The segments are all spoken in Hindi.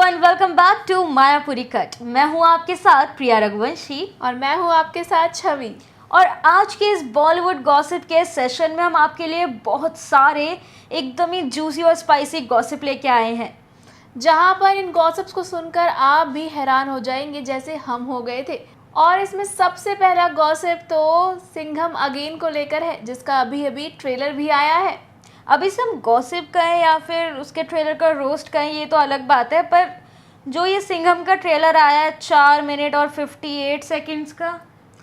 And welcome back to Mayapuri cut. मैं हूं आपके साथ प्रिया रघुवंशी और मैं हूं आपके साथ छवि। और आज के इस बॉलीवुड गॉसिप के सेशन में हम आपके लिए बहुत सारे एकदम ही जूसी और स्पाइसी गॉसिप लेके आए हैं, जहां पर इन गॉसिप्स को सुनकर आप भी हैरान हो जाएंगे जैसे हम हो गए थे। और इसमें सबसे पहला गॉसिप तो सिंघम अगेन को लेकर है, जिसका अभी अभी ट्रेलर भी आया है। अभी से हम गॉसिप कहें या फिर उसके ट्रेलर का रोस्ट कहें ये तो अलग बात है, पर जो ये सिंघम का ट्रेलर आया है 4 मिनट और 58 सेकंड्स का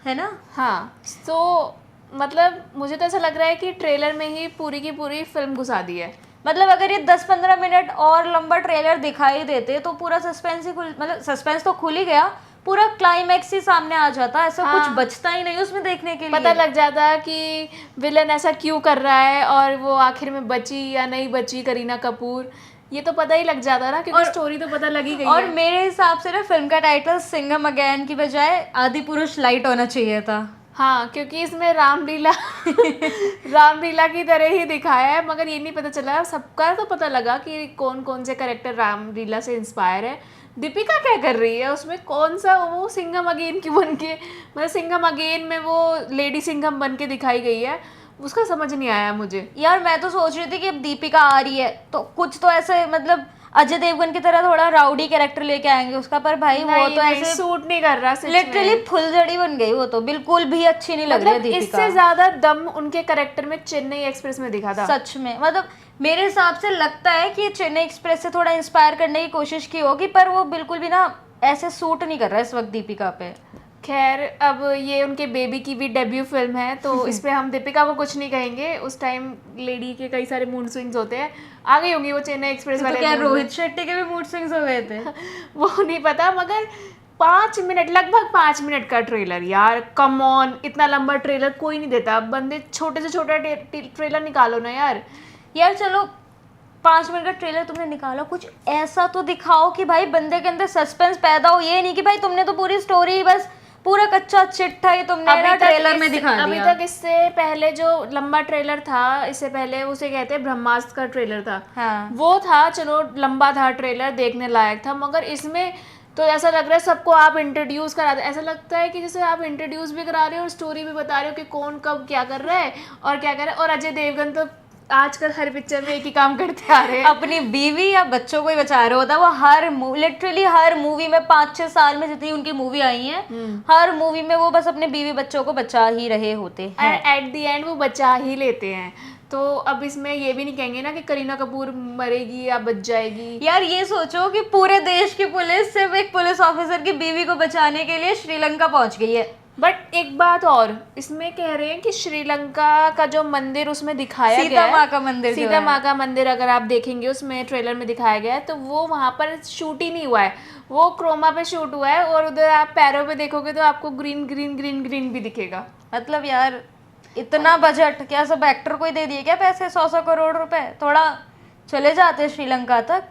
है ना। हाँ, तो मतलब मुझे तो ऐसा लग रहा है कि ट्रेलर में ही पूरी की पूरी फिल्म घुसा दी है। मतलब अगर ये 10-15 मिनट और लंबा ट्रेलर दिखाई देते तो पूरा सस्पेंस ही मतलब सस्पेंस तो खुल ही गया, पूरा क्लाइमैक्स ही सामने आ जाता। ऐसा हाँ, कुछ बचता ही नहीं उसमें देखने के लिए। पता लग जाता कि विलन ऐसा क्यों कर रहा है और वो आखिर में बची या नहीं बची करीना कपूर, ये तो पता ही लग जाता ना, क्योंकि स्टोरी तो पता लगी गई और है। मेरे हिसाब से ना फिल्म का टाइटल सिंघम अगेन की बजाय आदि पुरुष लाइट होना चाहिए था। हाँ, क्योंकि इसमें रामलीला रामलीला की तरह ही दिखाया है, मगर ये नहीं पता चला। सबका तो पता लगा कि कौन कौन से कैरेक्टर रामलीला से इंस्पायर है। दीपिका क्या कर रही है उसमें, कौन सा वो सिंघम अगेन की बन के, मतलब सिंघम अगेन में वो लेडी सिंघम बन के दिखाई गई है, उसका समझ नहीं आया मुझे। यार मैं तो सोच रही थी कि अब दीपिका आ रही है तो कुछ तो ऐसे मतलब अजय देवगन की तरह थोड़ा राउडी कैरेक्टर लेके आएंगे उसका, पर भाई वो तो ऐसे सूट नहीं कर रहा, लिटरली फुलझड़ी बन गई। वो तो बिल्कुल भी अच्छी नहीं लग रही है मतलब दीपिका। इससे ज्यादा दम उनके कैरेक्टर में चेन्नई एक्सप्रेस में दिखा था। सच में मतलब मेरे हिसाब से लगता है कि चेन्नई एक्सप्रेस से थोड़ा इंस्पायर करने की कोशिश की होगी, पर वो बिल्कुल भी ना ऐसे सूट नहीं कर रहा है इस वक्त दीपिका पे। खैर, अब ये उनके बेबी की भी डेब्यू फिल्म है तो इस पे हम दीपिका को कुछ नहीं कहेंगे। उस टाइम लेडी के कई सारे मूड स्विंग्स होते हैं, आ गई होंगी वो चेन्नई एक्सप्रेस तो वाले। क्या रोहित शेट्टी के भी मूड स्विंग्स हो गए थे? वो नहीं पता, मगर 5 मिनट, लगभग 5 मिनट का ट्रेलर, यार कम ऑन, इतना लंबा ट्रेलर कोई नहीं देता। बंदे छोटे से छोटा ट्रेलर निकालो ना यार। यार चलो 5 मिनट का ट्रेलर तुमने निकाला, कुछ ऐसा तो दिखाओ कि भाई बंदे के अंदर सस्पेंस पैदा हो। ये नहीं कि भाई तुमने तो पूरी स्टोरी बस पूरा कच्चा चिट्ठा ही तुमने ना ट्रेलर में दिखा दिया। अभी तक इससे पहले जो लंबा ट्रेलर था, इससे पहले उसे कहते हैं ब्रह्मास्त्र का ट्रेलर था। हाँ। वो था, चलो लंबा था ट्रेलर, देखने लायक था, मगर इसमें तो ऐसा लग रहा है सबको आप इंट्रोड्यूस करा दे। ऐसा लगता है कि जैसे आप इंट्रोड्यूस भी करा रहे हो और स्टोरी भी बता रहे हो कि कौन कब क्या कर रहा है और क्या कर रहा है। और अजय देवगन तो आजकल हर पिक्चर में एक ही काम करते आ रहे हैं, अपनी बीवी या बच्चों को ही बचा रहे होता है। वो हर लिटरली हर मूवी में 5-6 साल में जितनी उनकी मूवी आई है, हर मूवी में वो बस अपने बीवी बच्चों को बचा ही रहे होते हैं। एट द एंड वो बचा ही लेते हैं। तो अब इसमें ये भी नहीं कहेंगे ना कि करीना कपूर मरेगी या बच जाएगी। यार ये सोचो कि पूरे देश की पुलिस सिर्फ एक पुलिस ऑफिसर की बीवी को बचाने के लिए श्रीलंका पहुंच गई है। बट एक बात और, इसमें कह रहे हैं कि श्रीलंका का जो मंदिर उसमें दिखाया गया है, सीता माँ का मंदिर, सीता माँ का मंदिर, अगर आप देखेंगे उसमें ट्रेलर में दिखाया गया है, तो वो वहाँ पर शूट ही नहीं हुआ है, वो क्रोमा पे शूट हुआ है। और उधर आप पैरों पे देखोगे तो आपको ग्रीन ग्रीन ग्रीन ग्रीन भी दिखेगा। मतलब यार इतना बजट क्या सब एक्टर को ही दे दिए क्या पैसे, 100 करोड़ रुपए? थोड़ा चले जाते श्रीलंका तक।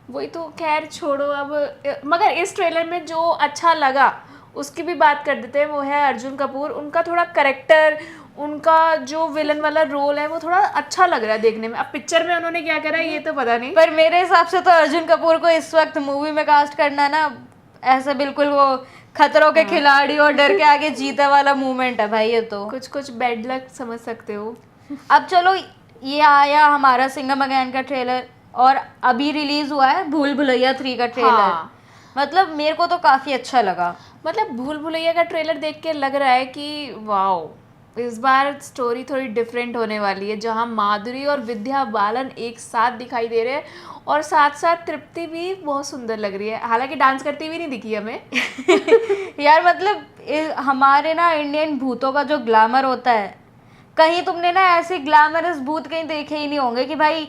वही तो, खैर छोड़ो अब। मगर इस ट्रेलर में जो अच्छा लगा उसकी भी बात कर देते हैं, वो है अर्जुन कपूर। उनका थोड़ा करेक्टर, उनका जो विलन वाला रोल है वो थोड़ा अच्छा लग रहा है देखने में। अब पिक्चर में उन्होंने क्या करा ये तो पता नहीं, पर मेरे हिसाब से तो अर्जुन कपूर को इस वक्त मूवी में कास्ट करना ना ऐसा बिल्कुल वो खतरों के खिलाड़ी और डर के आगे जीते वाला मूवमेंट है भाई। ये तो कुछ बैड लक समझ सकते हो। अब चलो ये आया हमारा सिंघम अगेन का ट्रेलर, और अभी रिलीज हुआ है भूल भुलैया 3 का ट्रेलर। हाँ। मतलब मेरे को तो काफी अच्छा लगा। मतलब भूल भुलैया का ट्रेलर देख के लग रहा है कि वाओ, इस बार स्टोरी थोड़ी डिफरेंट होने वाली है, जहां माधुरी और विद्या बालन एक साथ दिखाई दे रहे हैं और साथ साथ तृप्ति भी बहुत सुंदर लग रही है, हालांकि डांस करती हुई नहीं दिखी हमें। यार मतलब हमारे ना इंडियन भूतों का जो ग्लैमर होता है, कहीं तुमने ना ऐसे ग्लैमरस भूत कहीं देखे ही नहीं होंगे कि भाई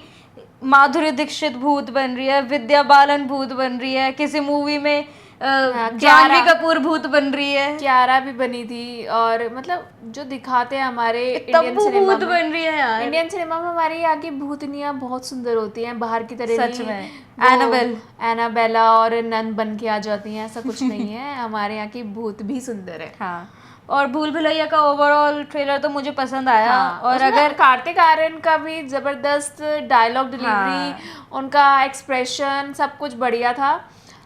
माधुरी दीक्षित भूत बन रही है, विद्या बालन भूत बन रही है, किसी मूवी में जानवी कपूर भूत बन रही है, क्यारा भी बनी थी। और मतलब जो दिखाते हैं हमारे इंडियन सिनेमा भूत बन रही है यार। इंडियन सिनेमा में हमारी यहाँ की भूतनियाँ बहुत सुंदर होती हैं, बाहर की तरह सच नहीं। में एनाबेला और नन बन के आ जाती हैं, ऐसा कुछ नहीं है। हमारे यहाँ की भूत भी सुंदर है। हाँ, और भूल भुलैया का ओवरऑल ट्रेलर तो मुझे पसंद आया। और उसमें अगर कार्तिक आर्यन का भी जबरदस्त डायलॉग डिलीवरी, उनका एक्सप्रेशन सब कुछ बढ़िया था।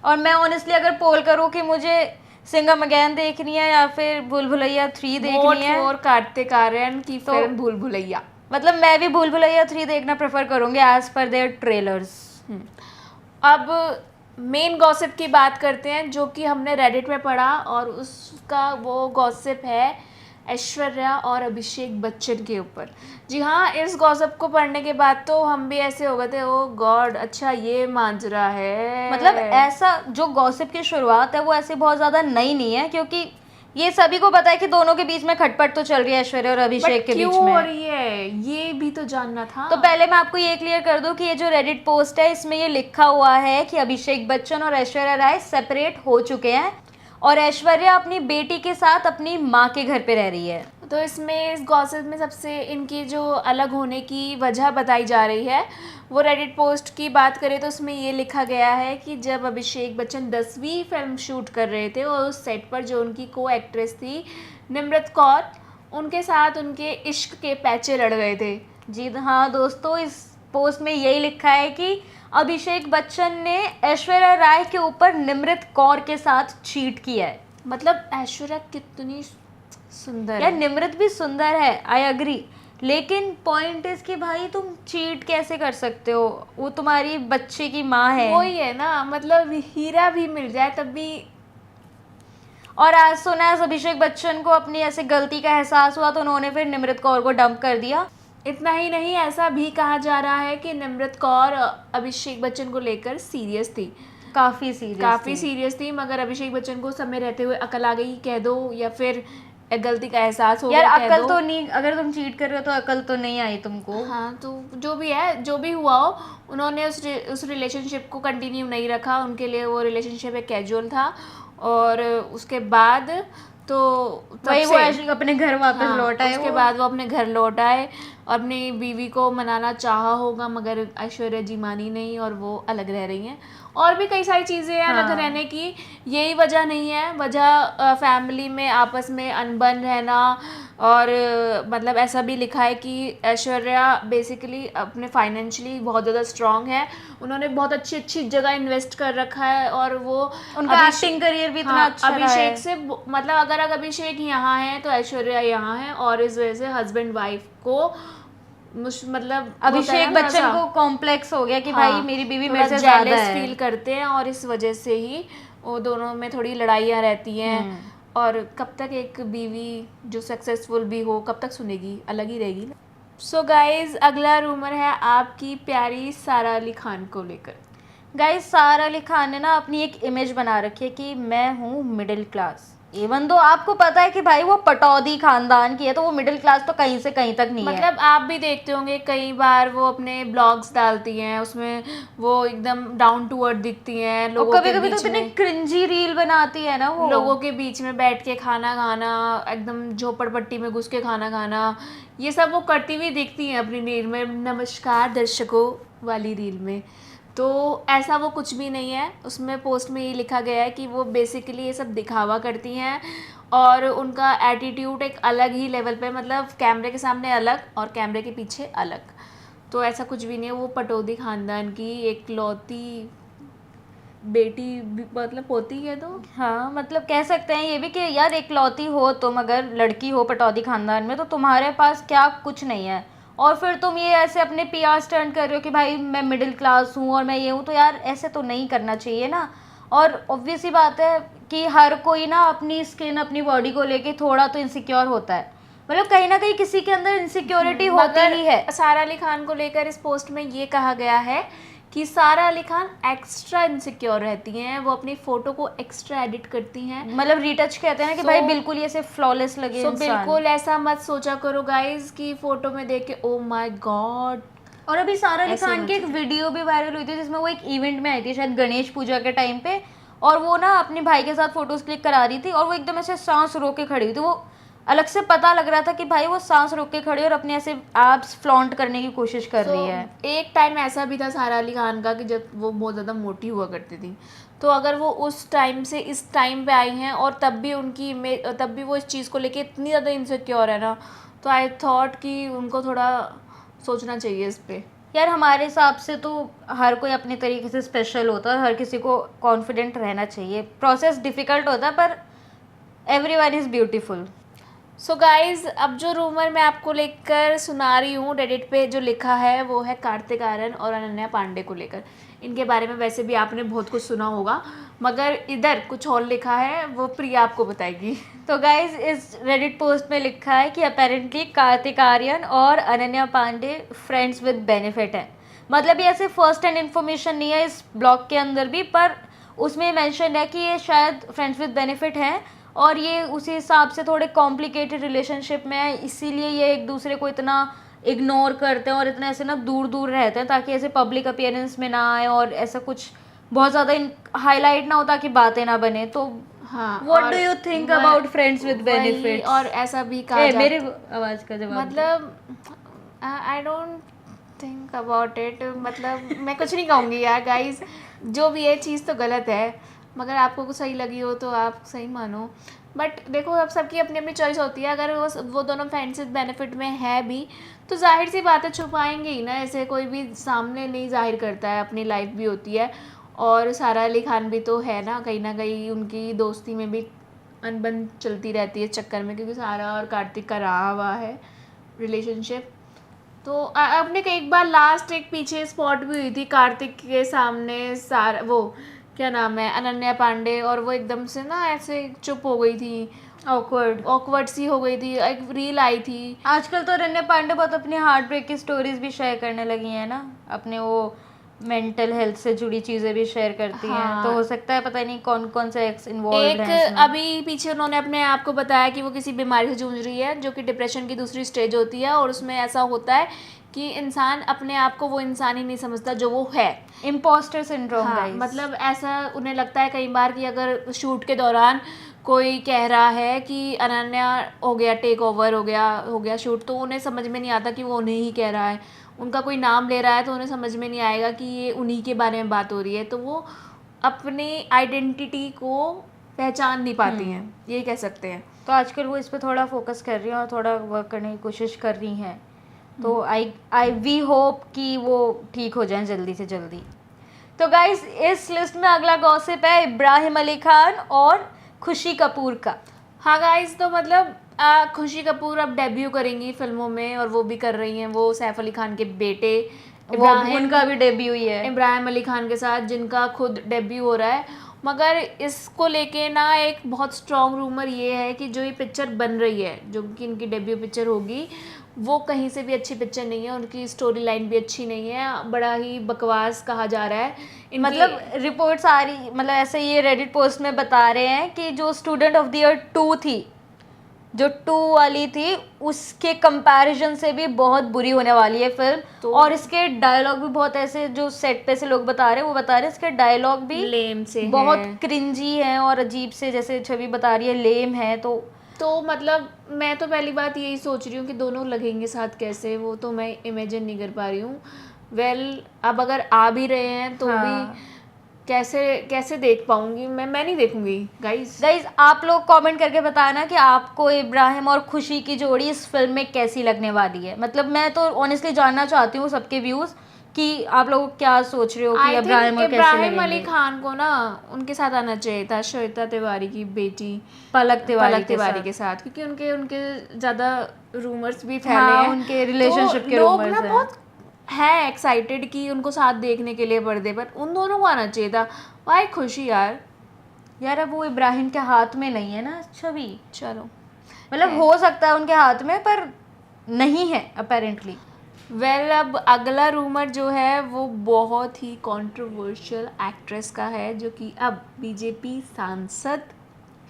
और मैं ऑनेस्टली अगर पोल करूँ कि मुझे सिंघम अगेन देखनी है या फिर भूल भुलैया 3 देखनी है, और कार्तिक आर्यन की फिल्म भूल भुलैया, मतलब मैं भी भूल भुलैया 3 देखना प्रेफर करूंगी एज पर देयर ट्रेलर्स। अब मेन गॉसिप की बात करते हैं जो कि हमने रेडिट में पढ़ा, और उसका वो गॉसिप है ऐश्वर्या और अभिषेक बच्चन के ऊपर। जी हाँ, इस गॉसिप को पढ़ने के बाद तो हम भी ऐसे हो गए थे, ओ गॉड, अच्छा ये मांजरा है। मतलब ऐसा जो गॉसिप की शुरुआत है वो ऐसे बहुत ज्यादा नई नहीं है, क्योंकि ये सभी को पता है कि दोनों के बीच में खटपट तो चल रही है ऐश्वर्या और अभिषेक के बीच क्यों में। हो रही है ये भी तो जानना था। तो पहले मैं आपको ये क्लियर कर दूं कि ये जो रेडिट पोस्ट है इसमें ये लिखा हुआ है कि अभिषेक बच्चन और ऐश्वर्या राय सेपरेट हो चुके हैं और ऐश्वर्या अपनी बेटी के साथ अपनी माँ के घर पे रह रही है। तो इसमें इस गॉसिप में सबसे इनकी जो अलग होने की वजह बताई जा रही है, वो रेडिट पोस्ट की बात करें तो उसमें ये लिखा गया है कि जब अभिषेक बच्चन 10वीं फिल्म शूट कर रहे थे और उस सेट पर जो उनकी को एक्ट्रेस थी निम्रत कौर, उनके साथ उनके इश्क के पैचे लड़ गए थे। जी हाँ दोस्तों, इस पोस्ट में यही लिखा है कि अभिषेक बच्चन ने ऐश्वर्या राय के ऊपर निम्रत कौर के साथ चीट किया है। मतलब ऐश्वर्या कितनी सुंदर यार है। निम्रत भी सुंदर है, आई अग्री, लेकिन पॉइंट इज कि भाई तुम चीट कैसे कर सकते हो, वो तुम्हारी बच्चे की माँ है। वही है ना, मतलब हीरा भी मिल जाए तब भी। और as soon as Abhishek Bachchan को अपनी ऐसे गलती का एहसास हुआ तो उन्होंने फिर निम्रत कौर को डंप कर दिया। इतना ही नहीं, ऐसा भी कहा जा रहा है कि निम्रत कौर अभिषेक बच्चन को लेकर सीरियस थी, काफी सीरियस थी, मगर अभिषेक बच्चन को समय रहते हुए अकल आ गई कह दो, या फिर एक गलती का एहसास हो यार गया कह अकल दो। तो नहीं, अगर तुम चीट कर रहे हो तो अकल तो नहीं आई तुमको। हाँ, तो जो भी है, जो भी हुआ हो, उन्होंने उस रिलेशनशिप को कंटिन्यू नहीं रखा, उनके लिए वो रिलेशनशिप एक कैजुअल था। और उसके बाद तो वही वो अपने घर वापस लौट आए। उसके बाद वो अपने घर लौट आए, अपनी बीवी को मनाना चाहा होगा मगर ऐश्वर्या जी मानी नहीं और वो अलग रह रही हैं। और भी कई सारी चीज़ें हैं अलग रहने की, यही वजह नहीं है। वजह फैमिली में आपस में अनबन रहना, और मतलब ऐसा भी लिखा है कि ऐश्वर्या बेसिकली अपने फाइनेंशियली बहुत ज़्यादा स्ट्रांग है, उन्होंने बहुत अच्छी अच्छी जगह इन्वेस्ट कर रखा है, और वो उनका एक्टिंग करियर भी इतना अच्छा रहा है। अभिषेक से मतलब अगर अभिषेक यहाँ है तो ऐश्वर्या यहाँ है, और इस वजह से हस्बैंड वाइफ को मतलब अभिषेक बच्चन को कॉम्प्लेक्स हो गया कि भाई मेरी बीवी मेरे से ज्यादा है, फील करते हैं, और इस वजह से ही वो दोनों में थोड़ी लड़ाइयाँ रहती हैं। और कब तक एक बीवी जो सक्सेसफुल भी हो कब तक सुनेगी, अलग ही रहेगी ना। सो गाइज, अगला रूमर है आपकी प्यारी सारा अली खान को लेकर। गाइस सारा अली खान ने ना अपनी एक इमेज बना रखी है कि मैं हूँ मिडिल क्लास, इवन दो आपको पता है कि भाई वो पटौदी खानदान की है, तो वो मिडिल क्लास तो कहीं से कहीं तक नहीं है। मतलब आप भी देखते होंगे कई बार वो अपने ब्लॉग्स डालती हैं, उसमें वो एकदम डाउन टू अर्थ दिखती हैं, लोगों कभी के कभी तो बीच इतनी में क्रिंजी रील बनाती है ना वो, लोगों के बीच में बैठ के खाना खाना, एकदम झोपड़पट्टी में घुस के खाना खाना, ये सब वो करती हुई दिखती हैं अपनी रील में, नमस्कार दर्शकों वाली रील में। तो ऐसा वो कुछ भी नहीं है, उसमें पोस्ट में ये लिखा गया है कि वो बेसिकली ये सब दिखावा करती हैं, और उनका एटीट्यूड एक अलग ही लेवल पे, मतलब कैमरे के सामने अलग और कैमरे के पीछे अलग। तो ऐसा कुछ भी नहीं है, वो पटौदी खानदान की एक लौती बेटी, मतलब पोती है। तो हाँ मतलब कह सकते हैं ये भी कि यार एकलौती हो तुम, अगर लड़की हो पटौदी खानदान में, तो तुम्हारे पास क्या कुछ नहीं है, और फिर तुम ये ऐसे अपने पीआर स्टंट कर रहे हो कि भाई मैं मिडिल क्लास हूँ और मैं ये हूँ, तो यार ऐसे तो नहीं करना चाहिए ना। और ऑब्वियस ही बात है कि हर कोई ना अपनी स्किन अपनी बॉडी को लेके थोड़ा तो इनसिक्योर होता है, मतलब कहीं ना कहीं किसी के अंदर इनसिक्योरिटी होती ही है। सारा अली खान को लेकर इस पोस्ट में ये कहा गया है कि सारा अली खान एक्स्ट्रा इनसिक्योर रहती हैं, वो अपनी फोटो को एक्स्ट्रा एडिट करती हैं, मतलब रीटच कहते हैं ना कि भाई बिल्कुल ये से फ्लॉलेस लगे इंसान। बिल्कुल ऐसा मत सोचा करो गाइस कि फोटो में देख के ओ माय गॉड। और अभी सारा अली खान की एक वीडियो भी वायरल हुई थी जिसमें वो एक इवेंट में आई थी शायद गणेश पूजा के टाइम पे, और वो ना अपने भाई के साथ फोटोज क्लिक करा रही थी और वो एकदम ऐसे सांस रोक के खड़ी हुई थी, वो अलग से पता लग रहा था कि भाई वो सांस रोक के खड़ी और अपने ऐसे एब्स फ्लॉन्ट करने की कोशिश कर रही है। एक टाइम ऐसा भी था सारा अली खान का कि जब वो बहुत ज़्यादा मोटी हुआ करती थी, तो अगर वो उस टाइम से इस टाइम पे आई हैं और तब भी उनकी इमेज, तब भी वो इस चीज़ को लेके इतनी ज़्यादा इनसिक्योर है ना, तो आई थॉट कि उनको थोड़ा सोचना चाहिए इस पे। यार हमारे हिसाब से तो हर कोई अपने तरीके से स्पेशल होता है, हर किसी को कॉन्फिडेंट रहना चाहिए। प्रोसेस डिफ़िकल्ट होता है पर everyone is beautiful. So guys, अब जो रूमर मैं आपको लेकर सुना रही हूँ रेडिट पे जो लिखा है वो है कार्तिक आर्यन और अनन्या पांडे को लेकर। इनके बारे में वैसे भी आपने बहुत कुछ सुना होगा, मगर इधर कुछ और लिखा है, वो प्रिया आपको बताएगी। तो गाइज इस रेडिट पोस्ट में लिखा है कि अपेरेंटली कार्तिक आर्यन और Ananya Panday friends with benefit है। मतलब ये ऐसे फर्स्ट हैंड इन्फॉर्मेशन नहीं है इस ब्लॉग के अंदर भी, पर उसमें मेंशन है कि ये शायद फ्रेंड्स विद बेनिफिट हैं और ये उसी हिसाब से थोड़े कॉम्प्लिकेटेड रिलेशनशिप में है, इसीलिए ये एक दूसरे को इतना इग्नोर करते हैं और इतना ऐसे ना दूर दूर रहते हैं ताकि ऐसे पब्लिक अपीयरेंस में ना आए और ऐसा कुछ बहुत ज़्यादा हाईलाइट ना हो ताकि बातें ना बने। तो हाँ, what do you think about friends with benefit? और ऐसा भी कहा जाता मेरे आवाज़ का जवाब मतलब I don't think about it, मतलब मैं कुछ नहीं कहूँगी यार गाइज, जो भी है चीज़ तो गलत है, मगर आपको कुछ सही लगी हो तो आप सही मानो। बट देखो, अब सबकी अपनी अपनी चॉइस होती है। अगर वो दोनों फ्रेंड्स विद बेनिफिट में है भी तो जाहिर सी बात है छुपाएंगे ही ना, ऐसे कोई भी सामने नहीं जाहिर करता है, अपनी लाइफ भी होती है। और सारा अली खान भी तो है ना कहीं उनकी दोस्ती में भी अनबन चलती रहती है इस चक्कर में, क्योंकि सारा और कार्तिक का रहा हुआ है रिलेशनशिप। तो अपने एक बार लास्ट एक पीछे स्पॉट भी हुई थी कार्तिक के सामने, सारा वो क्या नाम है अनन्या पांडे, और वो एकदम से ना ऐसे चुप हो गई थी, ऑकवर्ड सी हो गई थी। एक रील आई थी। आजकल तो अनन्या पांडे बहुत अपनी हार्ट ब्रेक की स्टोरीज भी शेयर करने लगी हैं ना, अपने वो मेंटल हेल्थ से जुड़ी चीज़ें भी शेयर करती हैं। तो हो सकता है पता नहीं कौन कौन से एक्स इन्वॉल्व हैं इसमें। अभी पीछे उन्होंने अपने आप को बताया कि वो किसी बीमारी से जूझ रही है, जो कि डिप्रेशन की दूसरी स्टेज होती है, और उसमें ऐसा होता है कि इंसान अपने आप को वो इंसान ही नहीं समझता जो वो है। Imposter syndrome. हाँ, मतलब ऐसा उन्हें लगता है कई बार कि अगर शूट के दौरान कोई कह रहा है कि अनन्या हो गया, टेक ओवर हो गया शूट, तो उन्हें समझ में नहीं आता कि वो उन्हें ही कह रहा है। उनका कोई नाम ले रहा है तो उन्हें समझ में नहीं आएगा कि ये उन्हीं के बारे में बात हो रही है, तो वो अपनी आइडेंटिटी को पहचान नहीं पाती हैं, यही कह सकते हैं। तो आजकल वो इस पे थोड़ा फोकस कर रही हैं और थोड़ा वर्क करने की कोशिश कर रही हैं। तो आई वी होप कि वो ठीक हो जाएं जल्दी से जल्दी। तो गाइस इस लिस्ट में अगला गॉसिप है इब्राहिम अली खान और खुशी कपूर का। हाँ गाइस, तो मतलब खुशी कपूर अब डेब्यू करेंगी फिल्मों में, और वो भी कर रही हैं। वो सैफ अली खान के बेटे उनका भी डेब्यू ही है इब्राहिम अली खान के साथ, जिनका खुद डेब्यू हो रहा है। मगर इसको लेके ना एक बहुत स्ट्रॉन्ग रूमर ये है कि जो ये पिक्चर बन रही है, जो कि इनकी डेब्यू पिक्चर होगी, वो कहीं से भी अच्छी पिक्चर नहीं है। उनकी स्टोरी लाइन भी अच्छी नहीं है, बड़ा ही बकवास कहा जा रहा है। मतलब रिपोर्ट्स आ रही, मतलब ऐसे ये रेडिट पोस्ट में बता रहे हैं कि जो स्टूडेंट ऑफ द ईयर 2 थी, जो 2 वाली थी, उसके कंपैरिजन से भी बहुत बुरी होने वाली है फिल्म। तो और इसके डायलॉग भी बहुत ऐसे, जो सेट पे से लोग बता रहे हैं वो बता रहे हैं इसके डायलॉग भी लेम से बहुत क्रिंजी है और अजीब से, जैसे छवि बता रही है, लेम है। तो मतलब मैं तो पहली बात यही सोच रही हूँ कि दोनों लगेंगे साथ कैसे, वो तो मैं इमेजिन नहीं कर पा रही हूँ। अब अगर आ भी रहे हैं तो भी कैसे देख पाऊंगी मैं नहीं देखूंगी। गाइस आप लोग कमेंट करके बताना कि आपको इब्राहिम और खुशी की जोड़ी इस फिल्म में कैसी लगने वाली है। मतलब मैं तो ऑनेस्टली जानना चाहती हूँ सबके व्यूज कि आप लोग क्या सोच रहे हो कि इब्राहिम अली खान को ना उनके साथ आना चाहिए था, श्वेता तिवारी की बेटी पलक तिवारी के साथ, क्योंकि उनके ज्यादा रूमर्स भी फैले हैं, उनके रिलेशनशिप के लोग ना बहुत है एक्साइटेड कि उनको साथ देखने के लिए पर्दे पर। उन दोनों को आना चाहिए था। वाई खुशी यार अब वो इब्राहिम के हाथ में नहीं है ना छवि। चलो, मतलब हो सकता है उनके हाथ में, पर नहीं है अपेरेंटली। अब अगला रूमर जो है वो बहुत ही कंट्रोवर्शियल एक्ट्रेस का है, जो कि अब बीजेपी सांसद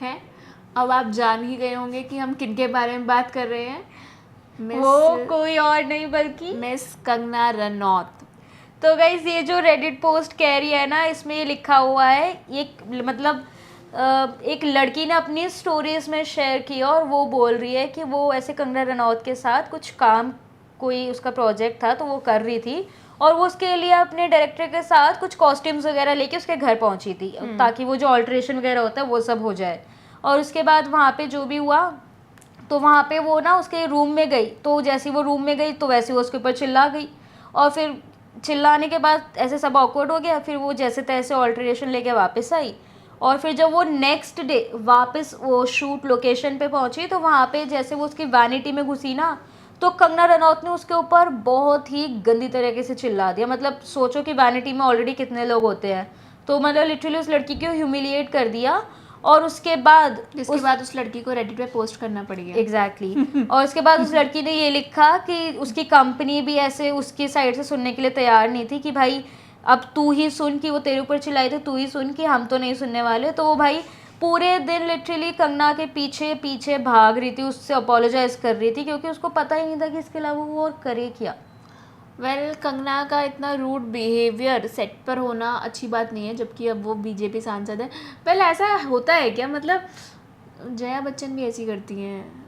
हैं। अब आप जान ही गए होंगे कि हम किनके बारे में बात कर रहे हैं। वो कोई और नहीं बल्कि मिस कंगना रनौत। तो गाइस ये जो रेडिट पोस्ट कह रही है ना, इसमें ये लिखा हुआ है, ये मतलब एक लड़की ने अपनी स्टोरीज में शेयर किया और वो बोल रही है कि वो ऐसे कंगना रनौत के साथ कुछ काम, कोई उसका प्रोजेक्ट था तो वो कर रही थी, और वो उसके लिए अपने डायरेक्टर के साथ कुछ कॉस्ट्यूम्स वगैरह लेके उसके घर पहुंची थी ताकि वो जो ऑल्ट्रेशन वगैरह होता है वो सब हो जाए। और उसके बाद वहाँ पे जो भी हुआ, तो वहाँ पे वो ना उसके रूम में गई, तो जैसे वो रूम में गई तो वैसे वो उसके ऊपर चिल्ला गई, और फिर चिल्लाने के बाद ऐसे सब ऑकवर्ड हो गया। फिर वो जैसे तैसे ऑल्ट्रेशन लेके वापस आई, और फिर जब वो नेक्स्ट डे वापस वो शूट लोकेशन पे पहुंची तो वहाँ पे जैसे वो उसकी वैनिटी में घुसी ना, तो कंगना रनौत ने उसके ऊपर बहुत ही गंदी तरीके से चिल्ला दिया। मतलब सोचो कि वैनिटी में ऑलरेडी कितने लोग होते हैं, तो मतलब लिटरली उस लड़की को ह्यूमिलिएट कर दिया। और उसके बाद उस लड़की को रेडिट पे पोस्ट करना पड़ गया। एग्जैक्टली और उसके बाद उस लड़की ने ये लिखा कि उसकी कंपनी भी ऐसे उसकी साइड से सुनने के लिए तैयार नहीं थी कि भाई अब तू ही सुन, कि वो तेरे ऊपर चिल्लाई थी, तू ही सुन, कि हम तो नहीं सुनने वाले। तो वो भाई पूरे दिन लिटरली कंगना के पीछे पीछे भाग रही थी, उससे अपोलोजाइज कर रही थी, क्योंकि उसको पता ही नहीं था कि इसके अलावा वो और करे क्या। कंगना का इतना रूड बिहेवियर सेट पर होना अच्छी बात नहीं है, जबकि अब वो बीजेपी सांसद है। ऐसा होता है क्या? मतलब जया बच्चन भी ऐसी करती हैं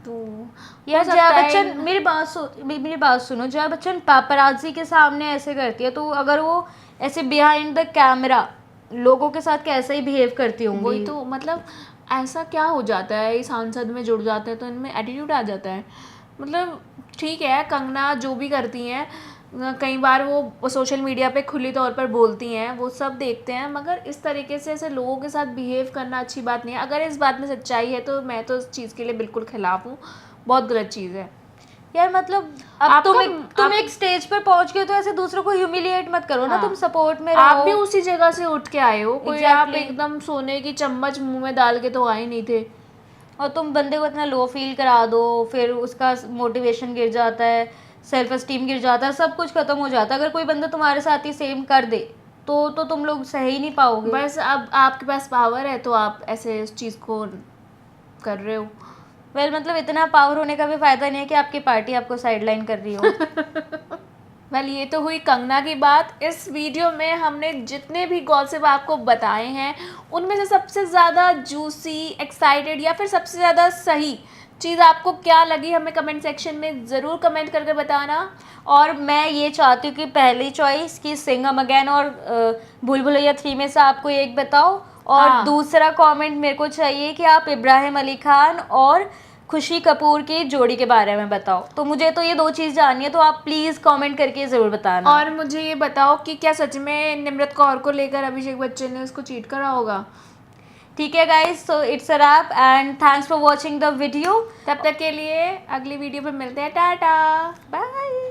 तो यार जया बच्चन, मेरी बात सुनो, जया बच्चन पापराजी के सामने ऐसे करती है, तो अगर वो ऐसे बिहाइंड द कैमरा लोगों के साथ कैसे ही बिहेव करती होंगी। वही तो, मतलब ऐसा क्या हो जाता है, ये सांसद में जुड़ जाते हैं तो इनमें एटीट्यूड आ जाता है। मतलब ठीक है, कंगना जो भी करती हैं, कई बार वो सोशल मीडिया पे खुली तौर पर बोलती हैं, वो सब देखते हैं, मगर इस तरीके से ऐसे लोगों के साथ बिहेव करना अच्छी बात नहीं है। अगर इस बात में सच्चाई है तो मैं तो इस चीज़ के लिए बिल्कुल खिलाफ हूँ, बहुत गलत चीज़ है यार। मतलब अब तुम एक स्टेज पर पहुंच गए तो ऐसे दूसरों को ह्यूमिलिएट मत करो ना, तुम सपोर्ट में रहो। आप भी उसी जगह से उठ के आए हो, कोई आप एकदम सोने की चम्मच मुंह में डाल के तो आए नहीं थे, और तुम बंदे को इतना लो फील करा दो, फिर उसका मोटिवेशन गिर जाता है, सेल्फ एस्टीम गिर जाता है, सब कुछ खत्म हो जाता है। अगर कोई बंदा तुम्हारे साथ ही सेम कर दे तो तुम लोग सह ही नहीं पाओगे। बस अब आपके पास पावर है तो आप ऐसे उस चीज़ को कर रहे हो। मतलब इतना पावर होने का भी फायदा नहीं है कि आपकी पार्टी आपको साइडलाइन कर रही हो। ये तो हुई कंगना की बात। इस वीडियो में हमने जितने भी गॉसिप आपको बताए हैं, उनमें से सबसे ज़्यादा जूसी, एक्साइटेड या फिर सबसे ज़्यादा सही चीज़ आपको क्या लगी, हमें कमेंट सेक्शन में ज़रूर कमेंट करके बताना। और मैं ये चाहती हूँ कि पहली चॉइस की सिंग अम अगेन और भूल भुलैया 3 में से आपको एक बताओ, और दूसरा कमेंट मेरे को चाहिए कि आप इब्राहिम अली खान और खुशी कपूर की जोड़ी के बारे में बताओ। तो मुझे तो ये 2 चीज़ जाननी है, तो आप प्लीज़ कमेंट करके ज़रूर बताना। और मुझे ये बताओ कि क्या सच में निम्रत कौर को लेकर अभिषेक बच्चन ने उसको चीट करा होगा? ठीक है guys, so it's a wrap and thanks for watching the video. तब तक के लिए अगली वीडियो पे मिलते हैं, टाटा बाय।